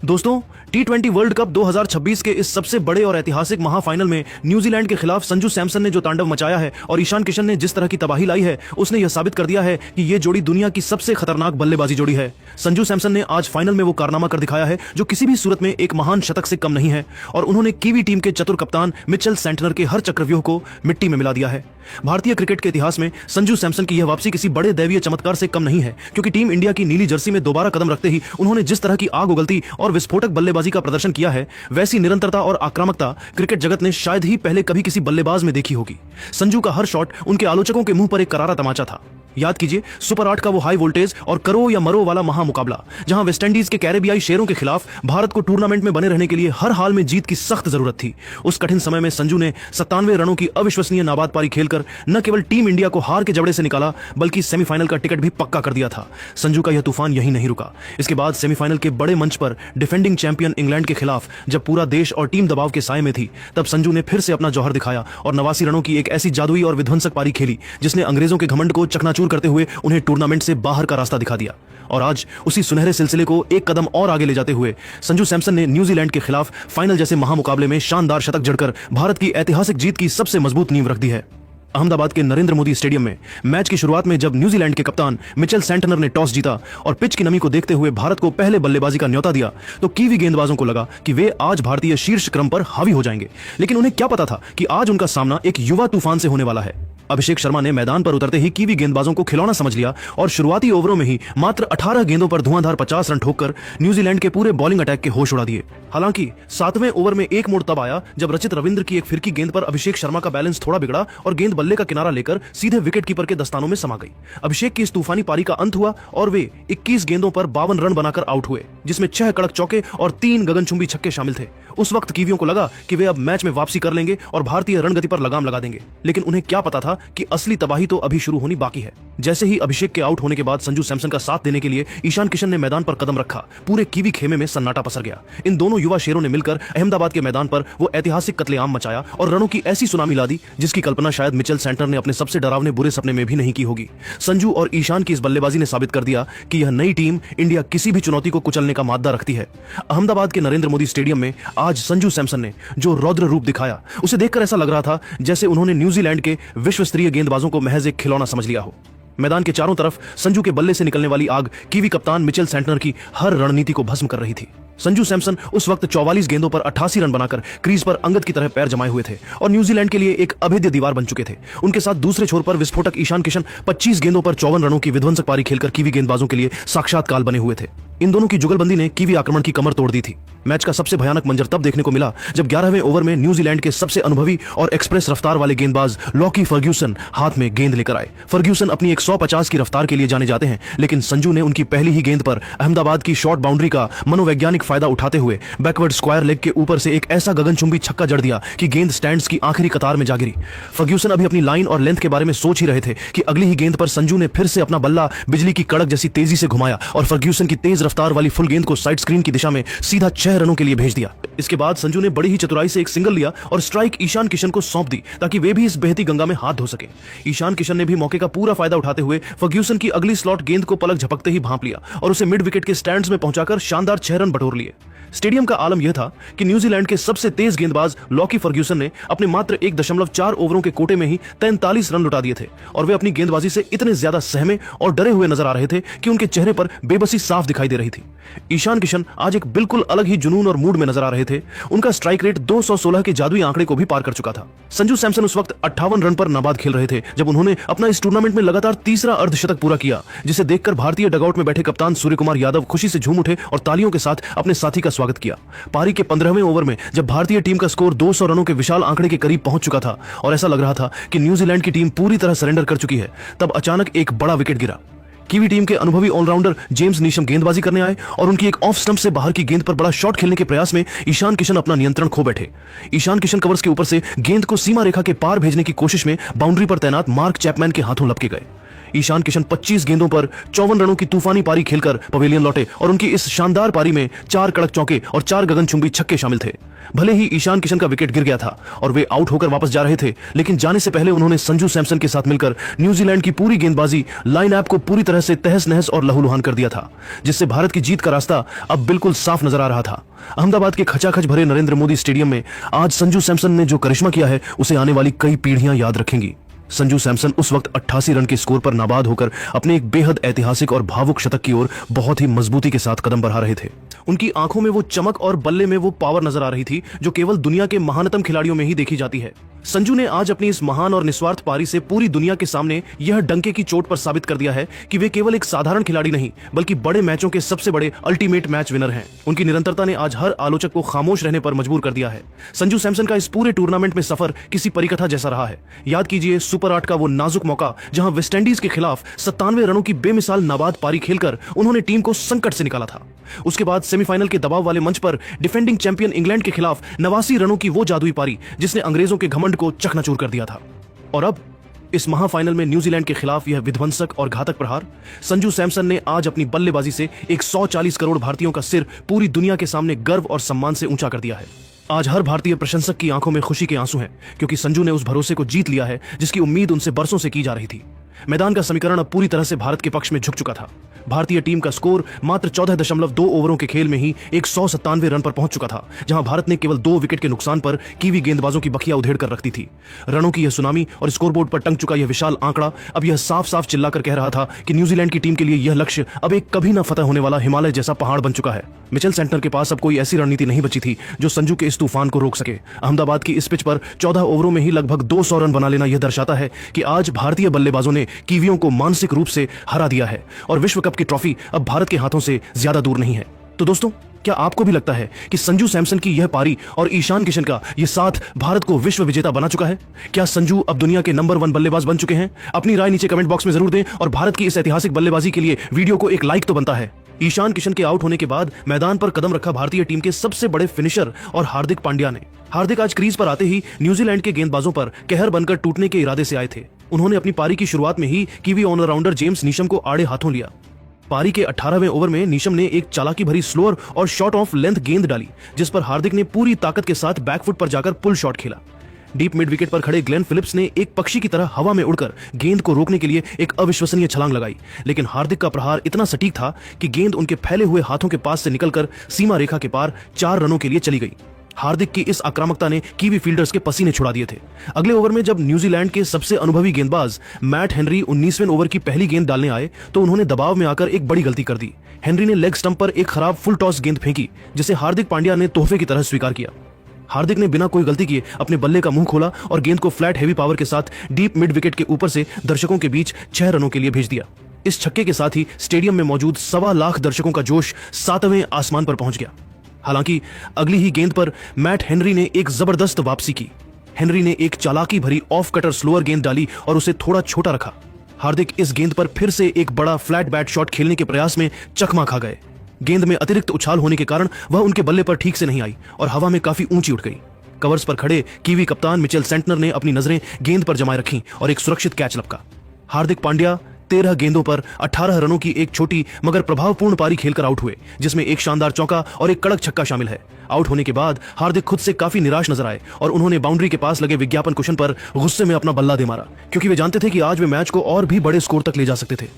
दोस्तों, टी20 world cup 2026 के इस सबसे बड़े और ऐतिहासिक महाफाइनल में न्यूजीलैंड के खिलाफ संजू सैमसन ने जो तांडव मचाया है और ईशान किशन ने जिस तरह की तबाही लाई है, उसने यह साबित कर दिया है कि यह जोड़ी दुनिया की सबसे खतरनाक बल्लेबाजी जोड़ी है। संजू सैमसन ने आज फाइनल में वो कारनामा कर दिखाया है जो किसी भी सूरत में एक महान शतक से कम नहीं है, और उन्होंने कीवी टीम के चतुर कप्तान मिचेल सेंटनर के हर चक्रव्यूह को मिट्टी में मिला दिया है। भारतीय क्रिकेट के इतिहास में संजू सैमसन की यह वापसी किसी बड़े दैवीय चमत्कार से कम नहीं है, क्योंकि टीम इंडिया की नीली जर्सी में दोबारा कदम रखते ही उन्होंने जिस तरह की आग उगलती और विस्फोटक बल्लेबाजी का प्रदर्शन किया है, वैसी निरंतरता और आक्रामकता क्रिकेट जगत ने शायद ही पहले कभी किसी बल्लेबाज में देखी होगी। संजू का हर शॉट उनके आलोचकों के मुंह पर एक करारा तमाचा था। याद कीजिए सुपर 8 का वो हाई वोल्टेज और करो या मरो वाला महामुकाबला, जहां वेस्टइंडीज के कैरेबियाई शेरों के खिलाफ भारत को टूर्नामेंट में बने रहने के लिए हर हाल में जीत की सख्त जरूरत थी। उस कठिन समय में संजू ने 97 रनों की अविश्वसनीय नाबाद पारी खेलकर न केवल टीम इंडिया को हार के जबड़े से निकाला, बल्कि सेमीफाइनल का टिकट भी पक्का कर दिया था। संजू का यह तूफान यही नहीं रुका। इसके बाद सेमीफाइनल के बड़े मंच पर डिफेंडिंग चैंपियन इंग्लैंड के खिलाफ जब पूरा देश और टीम दबाव के साए में थी, तब संजू ने फिर से अपना जौहर दिखाया और 89 रनों की एक ऐसी जादुई और विध्वंसक पारी खेली जिसने अंग्रेजों के घमंड को चकनाचूर करते हुए उन्हें टूर्नामेंट से बाहर का रास्ता दिखा दिया। और आज उसी सुनहरे सिलसिले को एक कदम और आगे ले जाते हुए संजू सैमसन ने न्यूजीलैंड के खिलाफ फाइनल जैसे महामुकाबले में शानदार शतक जड़कर भारत की ऐतिहासिक जीत की सबसे मजबूत नींव रख दी है। अहमदाबाद के नरेंद्र मोदी स्टेडियम में मैच की शुरुआत में जब न्यूजीलैंड के कप्तान मिचेल सेंटनर ने टॉस जीता और पिच की नमी को देखते हुए भारत को पहले बल्लेबाजी का न्योता दिया, तो कीवी गेंदबाजों को लगा कि वे आज भारतीय शीर्ष क्रम पर हावी हो जाएंगे। लेकिन उन्हें क्या पता था कि आज उनका सामना एक युवा तूफान से होने वाला है। अभिषेक शर्मा ने मैदान पर उतरते ही कीवी गेंदबाजों को खिलौना समझ लिया और शुरुआती ओवरों में ही मात्र 18 गेंदों पर धुआंधार 50 रन ठोककर न्यूजीलैंड के पूरे बॉलिंग अटैक के होश उड़ा दिए। हालांकि 7वें ओवर में एक मोड़ तब आया जब रचित रविंद्र की एक फिरकी गेंद पर अभिषेक शर्मा का बैलेंस थोड़ा बिगड़ा और गेंद बल्ले का किनारा लेकर सीधे विकेट कीपर के दस्तानों में समा गई। अभिषेक की इस तूफानी पारी का अंत हुआ और वे 21 गेंदों पर 52 रन बनाकर आउट हुए, जिसमें 6 कड़क चौके और 3 गगनचुंबी छक्के शामिल थे। उस वक्त कीवियों को लगा कि वे अब मैच में वापसी कर लेंगे और भारतीय रणगति पर लगाम लगा देंगे, लेकिन उन्हें क्या पता था कि असली तबाही तो अभी शुरू होनी बाकी है। जैसे ही अभिषेक के आउट होने के बाद संजू सैमसन का साथ देने के लिए ईशान किशन ने मैदान पर कदम रखा, पूरे कीवी खेमे में सन्नाटा पसर गया। इन दोनों युवा शेरों ने मिलकर अहमदाबाद के मैदान पर वो ऐतिहासिक कत्लेआम मचाया और रनों की ऐसी सुनामी ला दी जिसकी कल्पना शायद मिचेल सेंटनर ने अपने सबसे डरावने बुरे सपने में भी नहीं की होगी। संजू और ईशान की इस बल्लेबाजी ने साबित कर दिया कि यह नई टीम इंडिया किसी भी चुनौती को कुचलने का माद्दा रखती है। अहमदाबाद के नरेंद्र मोदी स्टेडियम में आज संजू सैमसन ने जो रौद्र रूप दिखाया, उसे देखकर ऐसा लग रहा था जैसे उन्होंने न्यूजीलैंड के विश्व स्तरीय गेंदबाजों को महज एक खिलौना समझ लिया हो। मैदान के चारों तरफ संजू के बल्ले से निकलने वाली आग कीवी कप्तान मिचेल सेंटनर की हर रणनीति को भस्म कर रही थी। संजू सैमसन उस वक्त 44 गेंदों पर 88 रन बनाकर क्रीज पर अंगद की तरह पैर जमाए हुए थे और न्यूजीलैंड के लिए एक अभेद्य दीवार बन चुके थे। उनके साथ दूसरे छोर पर विस्फोटक ईशान किशन 25 गेंदों पर 54 रनों की विध्वंसक पारी खेलकर कीवी गेंदबाजों के लिए साक्षात काल बने हुए थे। इन दोनों की जुगलबंदी ने कीवी आक्रमण की कमर तोड़ दी थी। मैच का सबसे भयानक मंजर तब देखने को मिला जब 11वें ओवर में न्यूजीलैंड के सबसे अनुभवी और एक्सप्रेस रफ्तार वाले गेंदबाज लॉकी फर्ग्यूसन हाथ में गेंद लेकर आए। फर्ग्यूसन अपनी 150 की रफ्तार के लिए जाने जाते हैं, लेकिन संजू ने उनकी पहली ही गेंद पर अहमदाबाद की शॉर्ट बाउंड्री का मनोवैज्ञानिक फायदा उठाते हुए बैकवर्ड स्क्वायर लेग के ऊपर से एक ऐसा गगनचुंबी छक्का जड़ दिया कि गेंद स्टैंड्स की आखिरी कतार में जा गिरी। फर्ग्यूसन अभी अपनी लाइन और लेंथ के बारे में सोच ही रहे थे कि अगली ही गेंद पर संजू ने फिर से अपना बल्ला बिजली की कड़क जैसी तेजी से घुमाया और फर्ग्यूसन की तेज रफ्तार वाली फुल गेंद को साइड स्क्रीन की दिशा में सीधा 6 रनों के लिए भेज दिया। इसके बाद संजू ने बड़ी ही चतुराई से एक सिंगल लिया और स्ट्राइक ईशान किशन को सौंप दी ताकि वे भी इस बहती गंगा में हाथ धो सके। ईशान किशन ने भी मौके का पूरा फायदा उठाते हुए फर्ग्यूसन की अगली स्लॉट गेंद को पलक झपकते ही भांप लिया और उसे मिड विकेट के स्टैंड्स में पहुंचाकर शानदार 6 रन बटोर लिए। स्टेडियम का आलम यह था कि न्यूजीलैंड के सबसे तेज गेंदबाज लॉकी फर्ग्यूसन ने अपने मात्र 1.4 ओवरों के कोटे में ही 43 रन लुटा दिए थे और वे अपनी गेंदबाजी से इतने ज्यादा सहमे और डरे हुए नजर आ रहे थे कि उनके चेहरे पर बेबसी साफ दिखाई दे रही थी। ईशान किशन आज एक बिल्कुल अलग ही जुनून और मूड में नजर आ रहे थे। उनका स्ट्राइक रेट 216 के जादुई आंकड़े को भी पार कर चुका था। संजू सैमसन उस वक्त 58 रन पर नाबाद खेल रहे थे जब उन्होंने अपना इस टूर्नामेंट में लगातार तीसरा अर्धशतक पूरा किया, जिसे देखकर भारतीय डगआउट में बैठे कप्तान सूर्यकुमार यादव खुशी से झूम उठे और तालियों के साथ अपने साथी का स्वागत किया। पारी के 15वें ओवर में जब भारतीय टीम का स्कोर 200 रनों के विशाल आंकड़े के करीब पहुंच चुका था और ऐसा लग रहा था कि न्यूजीलैंड की टीम पूरी तरह सरेंडर कर चुकी है, तब अचानक एक बड़ा विकेट गिरा। कीवी टीम के अनुभवी ऑलराउंडर जेम्स नीशम गेंदबाजी करने आए और उनकी एक ऑफ स्टंप से बाहर की गेंद पर बड़ा शॉट खेलने के प्रयास में ईशान किशन अपना नियंत्रण खो बैठे। ईशान किशन कवर्स के ऊपर से गेंद को सीमा रेखा के पार भेजने की कोशिश में बाउंड्री पर तैनात मार्क चैपमैन के हाथों लपके गए। ईशान किशन 25 गेंदों पर 54 रनों की तूफानी पारी खेलकर पवेलियन लौटे और उनकी इस शानदार पारी में 4 कड़क चौके और 4 गगनचुंबी छक्के शामिल थे। भले ही ईशान किशन का विकेट गिर गया था और वे आउट होकर वापस जा रहे थे, लेकिन जाने से पहले उन्होंने संजू सैमसन के साथ मिलकर न्यूजीलैंड की पूरी गेंदबाजी लाइनअप को पूरी तरह से तहस नहस और लहूलुहान कर दिया था, जिससे भारत की जीत का रास्ता अब बिल्कुल साफ नजर आ रहा था। अहमदाबाद के खचाखच भरे नरेंद्र मोदी स्टेडियम में आज संजू सैमसन ने जो करिश्मा किया है उसे आने वाली कई पीढ़ियां याद रखेंगी। संजू सैमसन उस वक्त 88 रन के स्कोर पर नाबाद होकर अपने एक बेहद ऐतिहासिक और भावुक शतक की ओर बहुत ही मजबूती के साथ कदम बढ़ा रहे थे। उनकी आंखों में वो चमक और बल्ले में वो पावर नजर आ रही थी जो केवल दुनिया के महानतम खिलाड़ियों में ही देखी जाती है। संजू ने आज अपनी इस महान और निस्वार्थ पारी से पूरी दुनिया के सामने यह डंके की चोट पर साबित कर दिया है कि वे केवल एक साधारण खिलाड़ी नहीं बल्कि बड़े मैचों के सबसे बड़े अल्टीमेट मैच विनर हैं। उनकी निरंतरता ने आज हर आलोचक को खामोश रहने पर मजबूर कर दिया है। संजू सैमसन का इस पूरे टूर्नामेंट में सफर किसी परिकथा जैसा रहा है। याद कीजिए सुपर 8 का वो नाजुक मौका जहां वेस्टइंडीज के खिलाफ 97 रनों की बेमिसाल नाबाद पारी खेलकर उन्होंने टीम को संकट से निकाला था। उसके बाद सेमीफाइनल के दबाव वाले मंच पर डिफेंडिंग चैंपियन इंग्लैंड के खिलाफ 89 रनों की वो जादुई पारी जिसने अंग्रेजों के घमंड को चकनाचूर कर दिया था। और अब इस महाफाइनल में न्यूजीलैंड के खिलाफ यह विध्वंसक और घातक प्रहार। संजू सैमसन ने आज अपनी बल्लेबाजी से 140 करोड़ भारतीयों का सिर पूरी दुनिया के सामने गर्व और सम्मान से ऊंचा कर दिया है। आज हर भारतीय प्रशंसक की आंखों में खुशी के आंसू हैं, क्योंकि संजू ने उस भरोसे को जीत लिया है जिसकी उम्मीद उनसे बरसों से की जा रही थी। मैदान का समीकरण अब पूरी तरह से भारत के पक्ष में झुक चुका था। भारतीय टीम का स्कोर मात्र 14.2 ओवरों के खेल में ही 197 रन पर पहुंच चुका था, जहां भारत ने केवल 2 विकेट के नुकसान पर कीवी गेंदबाजों की बखिया उधेड़ कर रखती थी। रनों की यह सुनामी और स्कोरबोर्ड पर टंग चुका यह विशाल आंकड़ा अब यह साफ साफ चिल्लाकर कह रहा था कि न्यूजीलैंड की टीम के लिए यह लक्ष्य अब एक कभी न फतह होने वाला हिमालय जैसा पहाड़ बन चुका है। मिचेल सेंटनर के पास अब कोई ऐसी रणनीति नहीं बची थी जो संजू के इस तूफान को रोक सके। अहमदाबाद की इस पिच पर 14 ओवरों में ही लगभग 200 रन बना लेना यह दर्शाता है कि आज भारतीय बल्लेबाजों ने कीवियों को मानसिक रूप से हरा दिया है और विश्व कप की ट्रॉफी अब भारत के हाथों से ज्यादा दूर नहीं है। तो दोस्तों, क्या आपको भी लगता है कि संजू सैमसन की यह पारी और ईशान किशन का यह साथ भारत को विश्व विजेता बना चुका है? क्या संजू अब दुनिया के नंबर 1 बल्लेबाज बन चुके हैं? अपनी राय नीचे कमेंट बॉक्स में जरूर दें और भारत की इस ऐतिहासिक बल्लेबाजी के लिए वीडियो को एक लाइक तो बनता है। ईशान किशन के आउट होने के बाद मैदान पर कदम रखा भारतीय टीम के सबसे बड़े फिनिशर और हार्दिक पांड्या ने। हार्दिक आज क्रीज पर आते ही न्यूजीलैंड के गेंदबाजों पर कहर बनकर टूटने के इरादे से आए थे। उन्होंने अपनी पारी की शुरुआत में ही कीवी ऑलराउंडर जेम्स नीशम को आड़े हाथों लिया। पारी के 18वें ओवर में नीशम ने एक चालाकी भरी स्लोअर और शॉर्ट ऑफ लेंथ गेंद डाली, जिस पर हार्दिक ने पूरी ताकत के साथ बैकफुट पर जाकर पुल शॉट खेला। डीप मिड विकेट पर खड़े ग्लेन फिलिप्स ने एक पक्षी की तरह हवा में उड़कर गेंद को रोकने के लिए एक अविश्वसनीय छलांग लगाई, लेकिन हार्दिक का प्रहार इतना सटीक था कि गेंद उनके फैले हुए हाथों के पास से निकलकर सीमा रेखा के पार 4 रनों के लिए चली गई। हार्दिक की इस आक्रामकता ने कीवी फील्डर्स के पसीने छुड़ा दिए थे। अगले ओवर में जब न्यूजीलैंड के सबसे अनुभवी गेंदबाज मैट हेनरी 19वें ओवर की पहली गेंद डालने आए तो उन्होंने दबाव में आकर एक बड़ी गलती कर दी। हेनरी ने लेग स्टंप पर एक खराब फुल टॉस गेंद फेंकी, जिसे हार्दिक पांड्या ने तोहफे की तरह स्वीकार किया। हार्दिक ने बिना कोई गलती किए अपने बल्ले का मुंह खोला और गेंद को फ्लैट हेवी पावर के साथ डीप मिड विकेट के ऊपर से दर्शकों के बीच 6 रनों के लिए भेज दिया। इस छक्के के साथ ही स्टेडियम में मौजूद 1.25 लाख दर्शकों का जोश 7वें आसमान पर पहुंच गया। हालांकि अगली ही गेंद पर मैट हेनरी ने एक जबरदस्त वापसी की। हेनरी ने एक चालाकी भरी ऑफ कटर स्लोअर गेंद डाली और उसे थोड़ा छोटा रखा। हार्दिक इस गेंद पर फिर से एक बड़ा फ्लैट बैट शॉट खेलने के प्रयास में चकमा खा गए। गेंद में अतिरिक्त उछाल होने के कारण वह उनके बल्ले पर ठीक से नहीं आई और हवा में काफी ऊंची उठ गई। कवर्स पर खड़े कीवी कप्तान मिचेल सेंटनर ने अपनी नजरें गेंद पर जमाए रखी और एक सुरक्षित कैच लपका। हार्दिक पांड्या 13 गेंदों पर 18 रनों की एक छोटी मगर प्रभावपूर्ण पारी खेलकर आउट हुए, जिसमें एक शानदार चौका और एक कड़क छक्का शामिल है। आउट होने के बाद हार्दिक खुद से काफी निराश नजर आए और उन्होंने बाउंड्री के पास लगे विज्ञापन कुशन पर गुस्से में अपना बल्ला दे मारा, क्योंकि वे जानते थे कि आज वे मैच को और भी बड़े स्कोर तक ले जा सकते थे।